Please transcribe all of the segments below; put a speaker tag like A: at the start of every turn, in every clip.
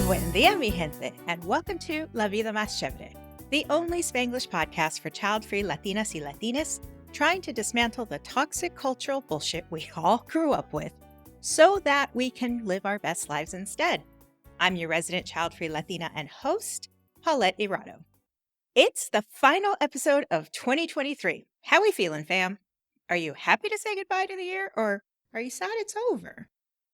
A: Buen día, mi gente, and welcome to La Vida Más Chévere, the only Spanglish podcast for child-free Latinas y Latinos trying to dismantle the toxic cultural bullshit we all grew up with so that we can live our best lives instead. I'm your resident child-free Latina and host, Paulette Irado. It's the final episode of 2023. How we feeling, fam? Are you happy to say goodbye to the year, or are you sad it's over?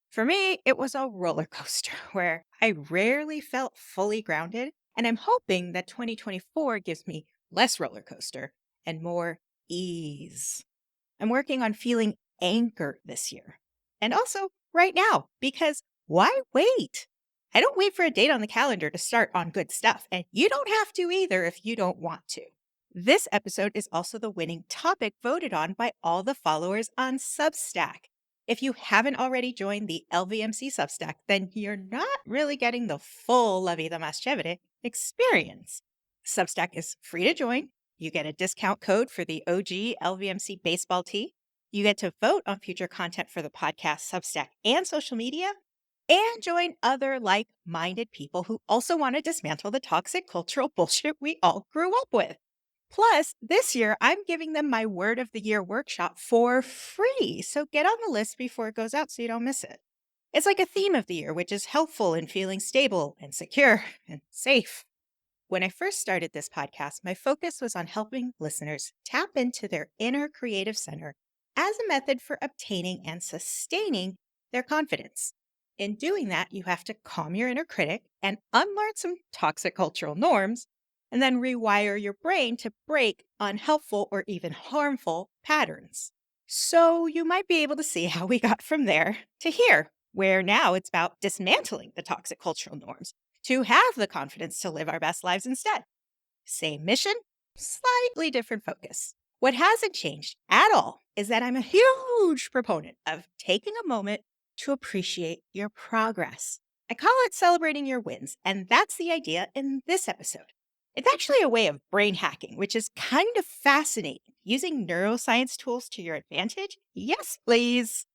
A: For me, it was a roller coaster where I rarely felt fully grounded, and I'm hoping that 2024 gives me less roller coaster and more ease. I'm working on feeling anchored this year. And also right now, because why wait? I don't wait for a date on the calendar to start on good stuff, and you don't have to either if you don't want to. This episode is also the winning topic voted on by all the followers on Substack. If you haven't already joined the LVMC Substack, then you're not really getting the full La Vida Más Chévere experience. Substack is free to join. You get a discount code for the OG LVMC baseball tee. You get to vote on future content for the podcast, Substack, and social media, and join other like-minded people who also want to dismantle the toxic cultural bullshit we all grew up with. Plus, this year, I'm giving them my Word of the Year workshop for free, so get on the list before it goes out so you don't miss it. It's like a theme of the year, which is helpful in feeling stable and secure and safe. When I first started this podcast, my focus was on helping listeners tap into their inner creative center as a method for obtaining and sustaining their confidence. In doing that, you have to calm your inner critic and unlearn some toxic cultural norms, and then rewire your brain to break unhelpful or even harmful patterns. So you might be able to see how we got from there to here, where now it's about dismantling the toxic cultural norms to have the confidence to live our best lives instead. Same mission, slightly different focus. What hasn't changed at all is that I'm a huge proponent of taking a moment to appreciate your progress. I call it celebrating your wins, and that's the idea in this episode. It's actually a way of brain hacking, which is kind of fascinating. Using neuroscience tools to your advantage? Yes, please.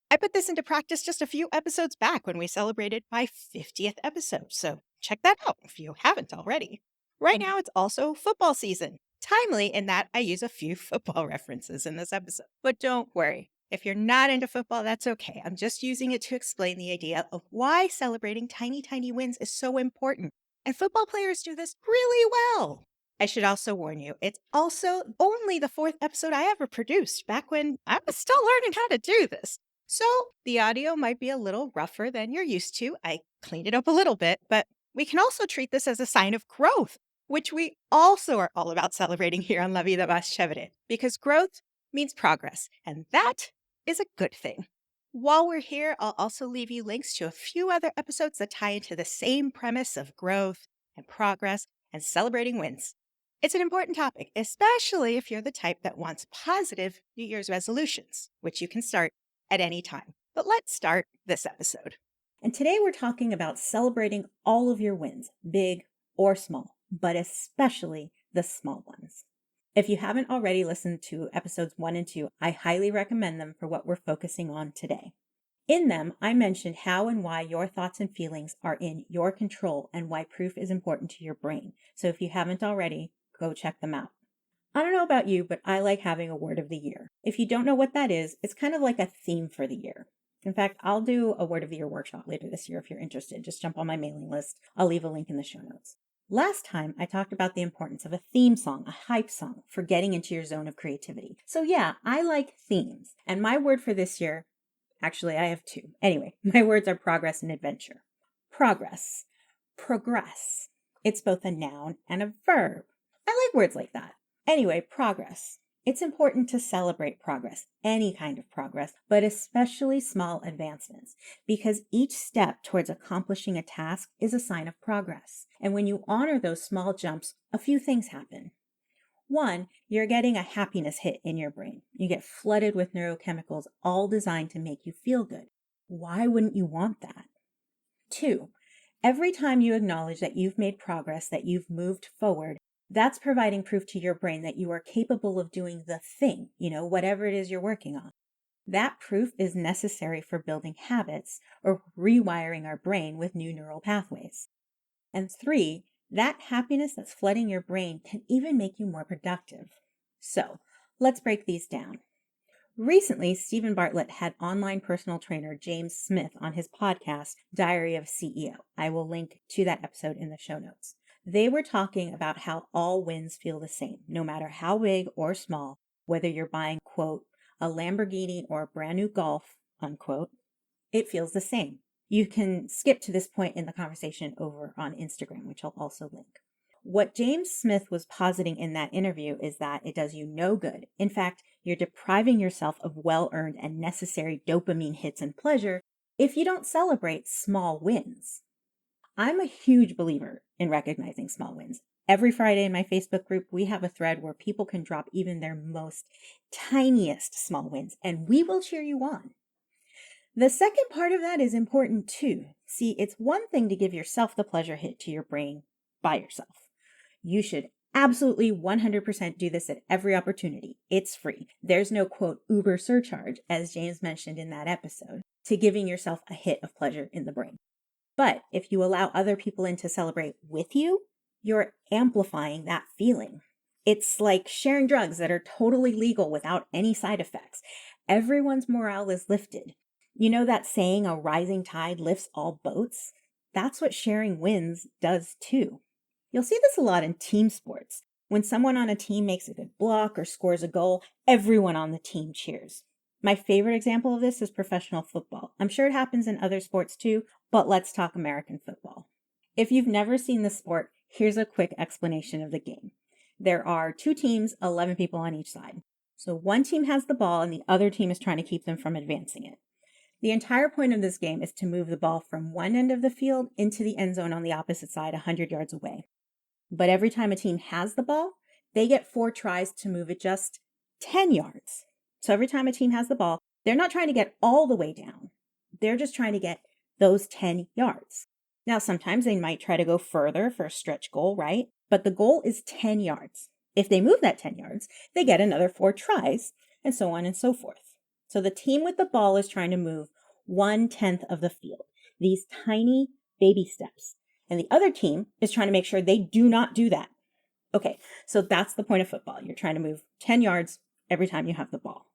A: I put this into practice just a few episodes back when we celebrated my 50th episode, so check that out if you haven't already. Right now, it's also football season. Timely in that I use a few football references in this episode. But don't worry, if you're not into football, that's okay. I'm just using it to explain the idea of why celebrating tiny wins is so important. And football players do this really well. I should also warn you, it's also only the 4th episode I ever produced back when I was still learning how to do this. So the audio might be a little rougher than you're used to. I cleaned it up a little bit, but we can also treat this as a sign of growth, which we also are all about celebrating here on La Vida Más Chévere, because growth means progress, and that is a good thing. While we're here, I'll also leave you links to a few other episodes that tie into the same premise of growth and progress and celebrating wins. It's an important topic, especially if you're the type that wants positive New Year's resolutions, which you can start at any time. But let's start this episode. And today we're talking about celebrating all of your wins, big or small, but especially the small ones. If you haven't already listened to episodes 1 and 2, I highly recommend them for what we're focusing on today. In them, I mentioned how and why your thoughts and feelings are in your control and why proof is important to your brain. So if you haven't already, go check them out. I don't know about you, but I like having a word of the year. If you don't know what that is, it's kind of like a theme for the year. In fact, I'll do a word of the year workshop later this year if you're interested. Just jump on my mailing list. I'll leave a link in the show notes. Last time, I talked about the importance of a theme song, a hype song, for getting into your zone of creativity. So yeah, I like themes. And my word for this year, actually I have 2. Anyway, my words are progress and adventure. Progress. Progress. It's both a noun and a verb. I like words like that. Anyway, progress. It's important to celebrate progress, any kind of progress, but especially small advancements, because each step towards accomplishing a task is a sign of progress. And when you honor those small jumps, a few things happen. 1, you're getting a happiness hit in your brain. You get flooded with neurochemicals all designed to make you feel good. Why wouldn't you want that? 2, every time you acknowledge that you've made progress, that you've moved forward, that's providing proof to your brain that you are capable of doing the thing, whatever it is you're working on. That proof is necessary for building habits or rewiring our brain with new neural pathways. And 3, that happiness that's flooding your brain can even make you more productive. So let's break these down. Recently, Stephen Bartlett had online personal trainer James Smith on his podcast, Diary of a CEO. I will link to that episode in the show notes. They were talking about how all wins feel the same, no matter how big or small, whether you're buying, quote, a Lamborghini or a brand new Golf, unquote, it feels the same. You can skip to this point in the conversation over on Instagram, which I'll also link. What James Smith was positing in that interview is that it does you no good. In fact, you're depriving yourself of well-earned and necessary dopamine hits and pleasure if you don't celebrate small wins. I'm a huge believer in recognizing small wins. Every Friday in my Facebook group, we have a thread where people can drop even their most tiniest small wins, and we will cheer you on. The second part of that is important too. See, it's one thing to give yourself the pleasure hit to your brain by yourself. You should absolutely 100% do this at every opportunity. It's free. There's no, quote, Uber surcharge, as James mentioned in that episode, to giving yourself a hit of pleasure in the brain. But if you allow other people in to celebrate with you, you're amplifying that feeling. It's like sharing drugs that are totally legal without any side effects. Everyone's morale is lifted. You know that saying, a rising tide lifts all boats? That's what sharing wins does too. You'll see this a lot in team sports. When someone on a team makes a good block or scores a goal, everyone on the team cheers. My favorite example of this is professional football. I'm sure it happens in other sports too, but let's talk American football. If you've never seen the sport, here's a quick explanation of the game. There are 2 teams, 11 people on each side. So one team has the ball and the other team is trying to keep them from advancing it. The entire point of this game is to move the ball from one end of the field into the end zone on the opposite side 100 yards away. But every time a team has the ball, they get 4 tries to move it just 10 yards. So every time a team has the ball, they're not trying to get all the way down. They're just trying to get those 10 yards. Now, sometimes they might try to go further for a stretch goal, right? But the goal is 10 yards. If they move that 10 yards, they get another 4 tries, and so on and so forth. So the team with the ball is trying to move 1/10 of the field, these tiny baby steps. And the other team is trying to make sure they do not do that. Okay, so that's the point of football. You're trying to move 10 yards every time you have the ball.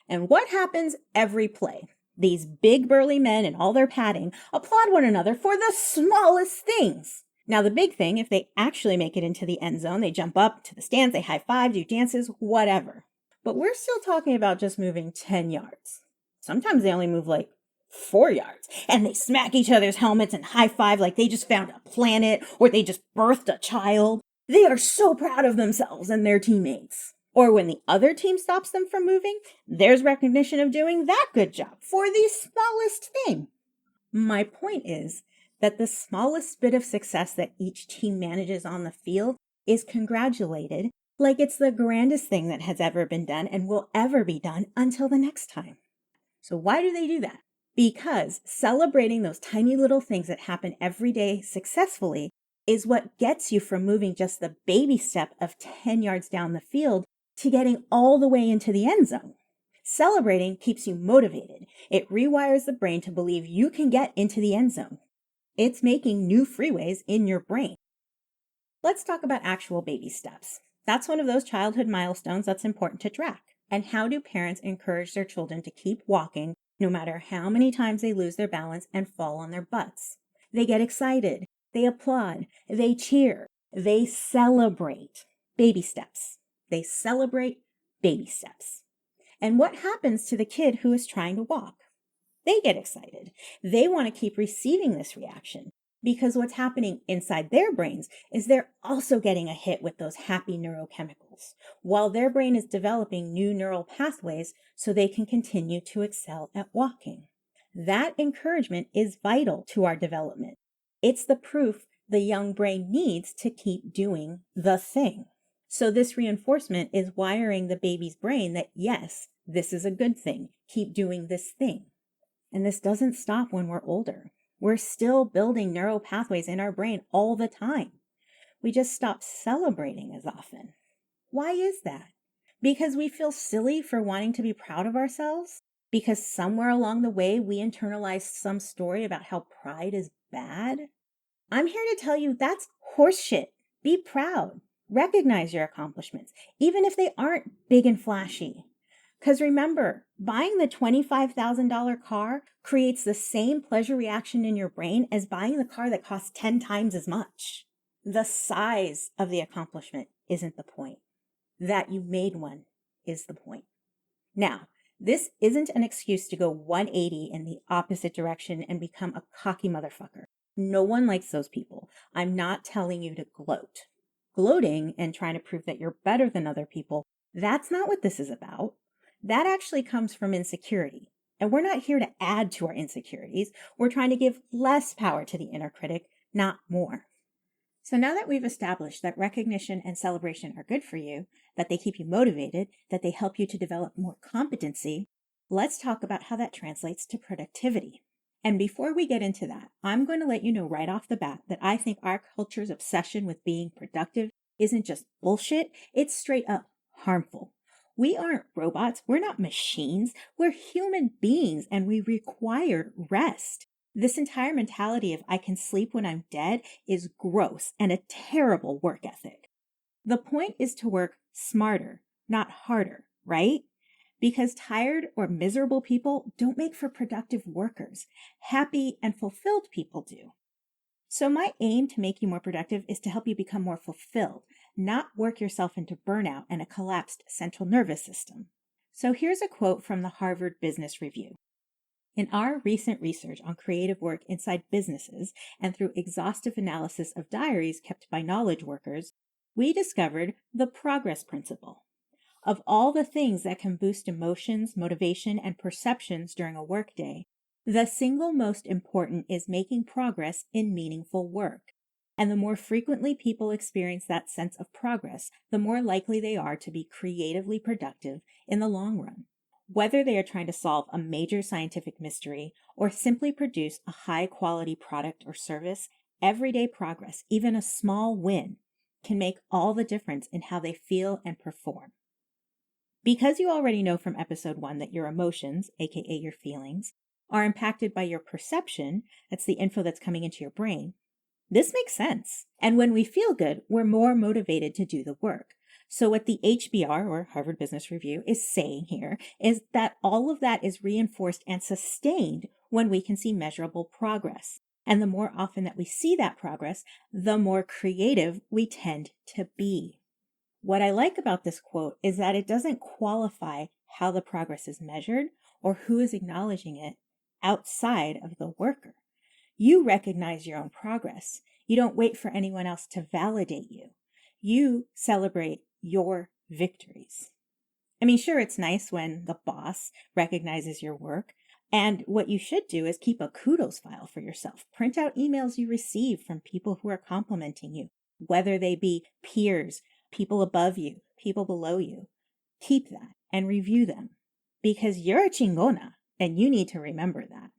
A: And what happens every play? These big burly men in all their padding applaud one another for the smallest things. Now, the big thing, if they actually make it into the end zone, they jump up to the stands, they high five, do dances, whatever. But we're still talking about just moving 10 yards. Sometimes they only move like 4 yards, and they smack each other's helmets and high five like they just found a planet or they just birthed a child. They are so proud of themselves and their teammates. Or when the other team stops them from moving, there's recognition of doing that good job for the smallest thing. My point is that the smallest bit of success that each team manages on the field is congratulated like it's the grandest thing that has ever been done and will ever be done until the next time. So why do they do that? Because celebrating those tiny little things that happen every day successfully is what gets you from moving just the baby step of 10 yards down the field to getting all the way into the end zone. Celebrating keeps you motivated. It rewires the brain to believe you can get into the end zone. It's making new freeways in your brain. Let's talk about actual baby steps. That's one of those childhood milestones that's important to track. And how do parents encourage their children to keep walking no matter how many times they lose their balance and fall on their butts? They get excited, they applaud, they cheer, they celebrate baby steps. They celebrate baby steps. And what happens to the kid who is trying to walk? They get excited. They want to keep receiving this reaction because what's happening inside their brains is they're also getting a hit with those happy neurochemicals while their brain is developing new neural pathways so they can continue to excel at walking. That encouragement is vital to our development. It's the proof the young brain needs to keep doing the thing. So this reinforcement is wiring the baby's brain that yes, this is a good thing. Keep doing this thing. And this doesn't stop when we're older. We're still building neural pathways in our brain all the time. We just stop celebrating as often. Why is that? Because we feel silly for wanting to be proud of ourselves?
B: because somewhere along the way we internalized some story about how pride is bad? I'm here to tell you that's horseshit. Be proud. Recognize your accomplishments, even if they aren't big and flashy. Because remember, buying the $25,000 car creates the same pleasure reaction in your brain as buying the car that costs 10 times as much. The size of the accomplishment isn't the point. That you made one is the point. Now, this isn't an excuse to go 180 in the opposite direction and become a cocky motherfucker. No one likes those people. I'm not telling you to gloat. Gloating and trying to prove that you're better than other people, that's not what this is about. That actually comes from insecurity. And we're not here to add to our insecurities. We're trying to give less power to the inner critic, not more. So now that we've established that recognition and celebration are good for you, that they keep you motivated, that they help you to develop more competency, let's talk about how that translates to productivity. And before we get into that, I'm going to let you know right off the bat that I think our culture's obsession with being productive isn't just bullshit, it's straight up harmful. We aren't robots, we're not machines, we're human beings and we require rest. This entire mentality of I can sleep when I'm dead is gross and a terrible work ethic. The point is to work smarter, not harder, right? Because tired or miserable people don't make for productive workers. Happy and fulfilled people do. So my aim to make you more productive is to help you become more fulfilled, not work yourself into burnout and a collapsed central nervous system. So here's a quote from the Harvard Business Review. In our recent research on creative work inside businesses and through exhaustive analysis of diaries kept by knowledge workers, we discovered the progress principle. Of all the things that can boost emotions, motivation, and perceptions during a workday, the single most important is making progress in meaningful work. And the more frequently people experience that sense of progress, the more likely they are to be creatively productive in the long run. Whether they are trying to solve a major scientific mystery or simply produce a high-quality product or service, everyday progress, even a small win, can make all the difference in how they feel and perform. Because you already know from episode 1 that your emotions, aka your feelings, are impacted by your perception, that's the info that's coming into your brain, this makes sense. And when we feel good, we're more motivated to do the work. So what the HBR, or Harvard Business Review, is saying here is that all of that is reinforced and sustained when we can see measurable progress. And the more often that we see that progress, the more creative we tend to be. What I like about this quote is that it doesn't qualify how the progress is measured or who is acknowledging it outside of the worker. You recognize your own progress. You don't wait for anyone else to validate you. You celebrate your victories. I mean, sure, it's nice when the boss recognizes your work. And what you should do is keep a kudos file for yourself. Print out emails you receive from people who are complimenting you, whether they be peers, people above you, people below you. Keep that and review them because you're a chingona and you need to remember that.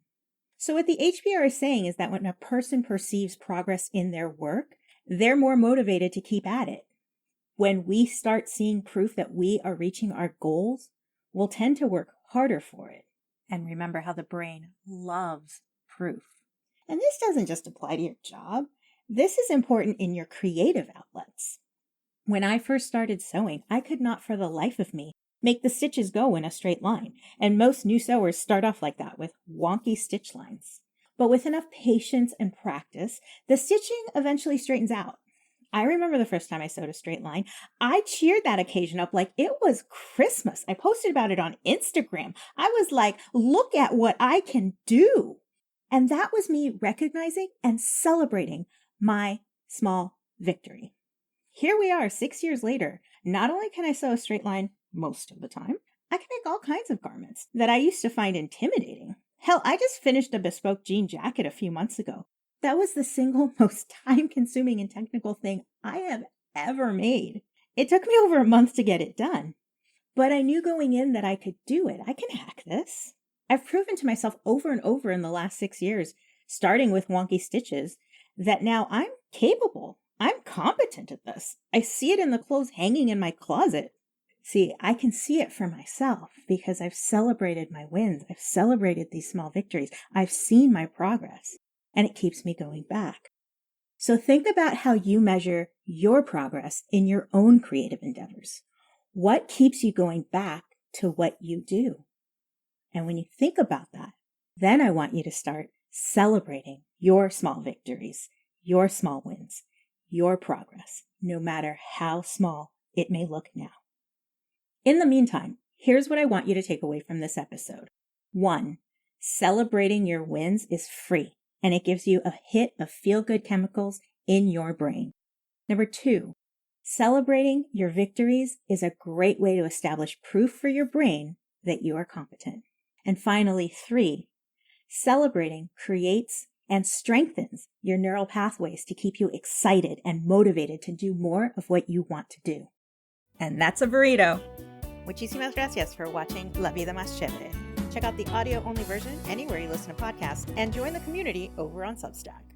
B: So what the HBR is saying is that when a person perceives progress in their work, they're more motivated to keep at it. When we start seeing proof that we are reaching our goals, we'll tend to work harder for it. And remember how the brain loves proof. And this doesn't just apply to your job. This is important in your creative outlets. When I first started sewing, I could not for the life of me make the stitches go in a straight line. And most new sewers start off like that with wonky stitch lines. But with enough patience and practice, the stitching eventually straightens out. I remember the first time I sewed a straight line, I cheered that occasion up like it was Christmas. I posted about it on Instagram. I was like, look at what I can do. And that was me recognizing and celebrating my small victory. Here we are 6 years later. Not only can I sew a straight line most of the time, I can make all kinds of garments that I used to find intimidating. Hell, I just finished a bespoke jean jacket a few months ago. That was the single most time-consuming and technical thing I have ever made. It took me over a month to get it done. But I knew going in that I could do it. I can hack this. I've proven to myself over and over in the last 6 years, starting with wonky stitches, that now I'm capable. I'm competent at this. I see it in the clothes hanging in my closet. See, I can see it for myself because I've celebrated my wins. I've celebrated these small victories. I've seen my progress, and it keeps me going back. So think about how you measure your progress in your own creative endeavors. What keeps you going back to what you do? And when you think about that, then I want you to start celebrating your small victories, your small wins, your progress, no matter how small it may look now. In the meantime, here's what I want you to take away from this episode. 1, celebrating your wins is free, and it gives you a hit of feel-good chemicals in your brain. Number 2, celebrating your victories is a great way to establish proof for your brain that you are competent. And finally, 3, celebrating creates and strengthens your neural pathways to keep you excited and motivated to do more of what you want to do. And that's a burrito.
A: Muchísimas gracias for watching La Vida Más Chévere. Check out the audio-only version anywhere you listen to podcasts and join the community over on Substack.